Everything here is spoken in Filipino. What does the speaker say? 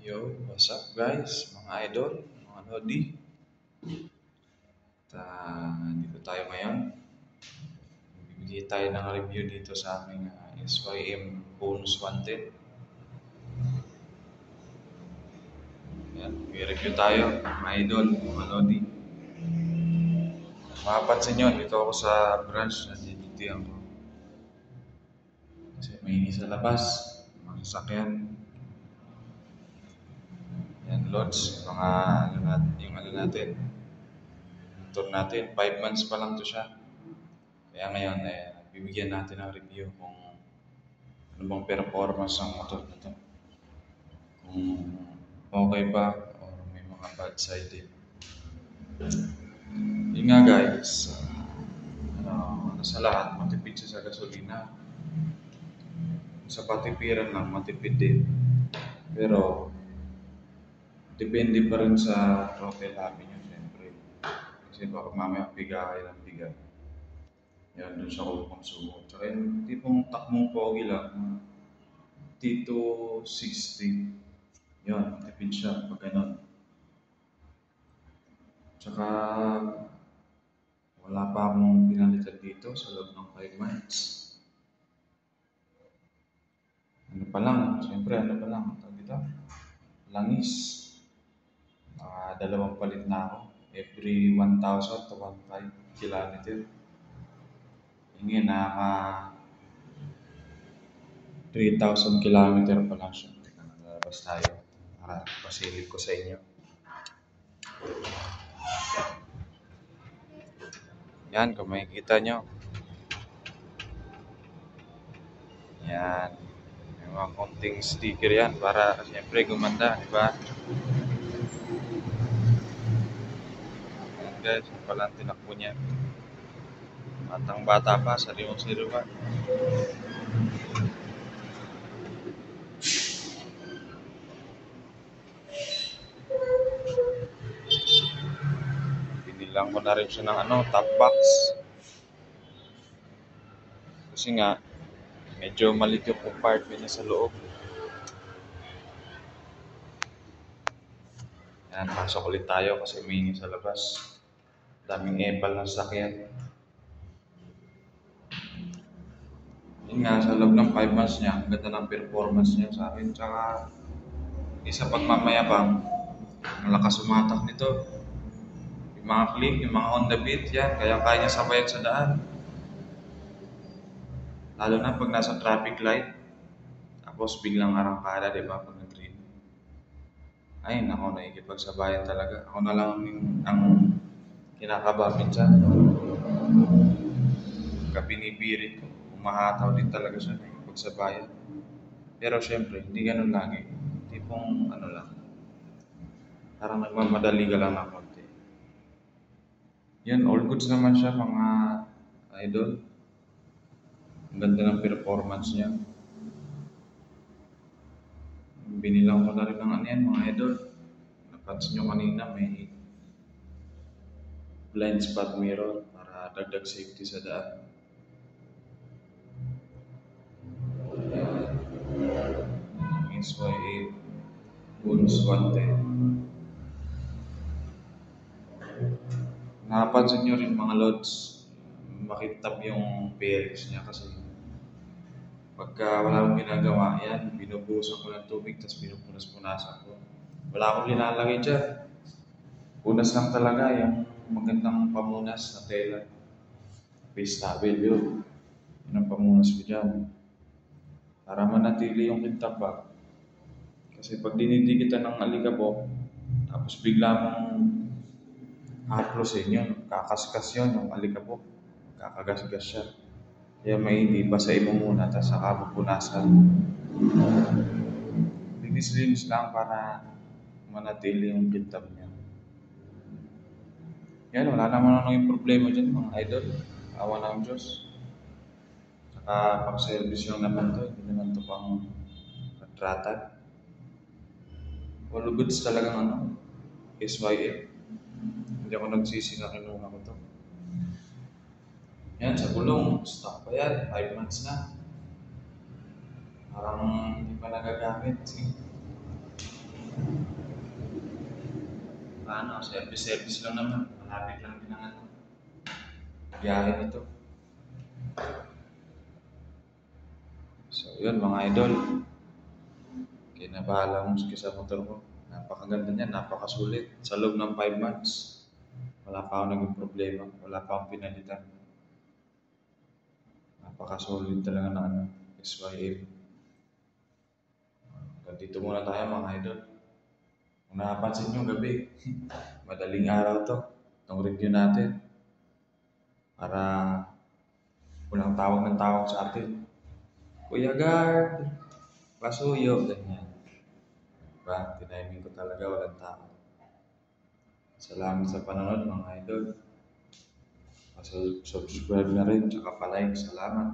Yo, what's up guys? Mga idol, mga lodi. Dito tayo ngayon. Bibigyan tayo ng review dito sa aming SYM Bonus Wanted. Yan, i-review tayo, mga idol, mga lodi. Mapapansin nyo, dito ako sa branch na dinitihan ko. Kasi mainit sa labas, mga sasakyan. Yan, loads, yung ano natin. Tour natin, 5 months pa lang to siya. Kaya ngayon, bibigyan natin ng review kung ano bang performance ng motor na to. Kung okay ba o may mga bad side din. Yun nga guys, sa lahat, matipid siya sa gasolina. Sa patipiran lang, matipid din. Pero, depende pa rin sa throttle happy nyo, siyempre. Kasi baka mamaya bigahay ng bigat. Yan, dun siya kukonsumo. Tsaka yung tipong takmong pogi lang, T2 60. Yun, tipid siya pag ganun. Tsaka wala pa akong pinalitan dito sa loob ng 5 months. Siyempre tawag dito, langis. Dalawang palit na ako. Every 1,000 to 1,500 kilometer. Ngayon, 3,000 kilometer pa lang siya. Teka, nalabas tayo. Pasilip ko sa inyo. Yan, kung makikita nyo. Yan. May mga konting sticker yan para siyempre gumanda, di ba? Yan guys, yung palang tinakbo niya. Batang bata pa, sariwang-sariwa. Binilang ko na rin siya ng top box. Kasi nga, medyo malit yung compartment niya sa loob. Yan, pasok ulit tayo kasi may sa labas. Daming epal na sasakyan. Yun nga, sa loob ng 5 months niya, ang ganda ng performance niya sa akin. Tsaka, isa pagmamayabang, malakas umatak nito. Yung mga click, yung mga on the beat, yan, kaya niya sabayan sa daan. Lalo na pag nasa traffic light, tapos biglang arangkada, di ba, pag nag-green. Ay, nako, nakikipagsabayan talaga. Ako na lang ang kinakaba minsan. Binibirit ko, umahataw din talaga siya, nakikipagsabayan. Pero syempre, hindi ganun lagi. Tipong lang, parang nagmamadali ka lang ng konti. Yan, all goods naman siya mga idol. Ang ganda ng performance niya. Binilang ko na rin ng yan mga idol. Napansin nyo kanina may blind spot mirror para dagdag safety sa daan. SYM Bonus Wanted. Napansin nyo rin mga lods, makintab yung bearings niya kasi pagka wala akong ginagawa yan, binubuhusan ko ng tubig tapos pinupunas-punasan ko. Wala akong linalagay dyan. Punas lang talaga yung magandang pamunas na tela. Face towel yun. Yun ang pamunas ko dyan. Para manatili yung kintab ba. Kasi pag dinidikitan ng alikabok, tapos bigla mong haplosin yun, kakaskas yun yung alikabok, kakagasgas siya. Kaya may hindi basahin mo muna, tapos saka pupunasan. Linis-linis lang para manatili yung kintab niya. Yan, wala naman yung problema dyan mga idol. Awa ng Diyos. Saka pag-service lang naman to, hindi naman to pang kontrata. All goods talagang SYM. Hindi ako nagsisi na kinuha ko to. Yan, sa gulong, stock pa yan, 5 months na. Parang hindi pa nagagamit. Paano, service lang naman. Malapit lang din ang biyahe nito. So, yun mga idol. Kinabahala mo sa motor ko. Napakaganda niya, napakasulit. Sa loob ng 5 months, wala pa ako naging problema. Wala pa akong pinalitan. Napakasulit talaga ng SYM. Hanggang dito muna tayo mga idol. Kung napansin nyo gabi, madaling araw to. Itong review natin. Para walang tawag ng tawag sa atin. Kuya Guard, pasuyo, ganyan. Diba? Tiniming ko talaga, walang tao. Salamat sa panonood mga idol. Subscribe na rin, tsaka palike. Salamat.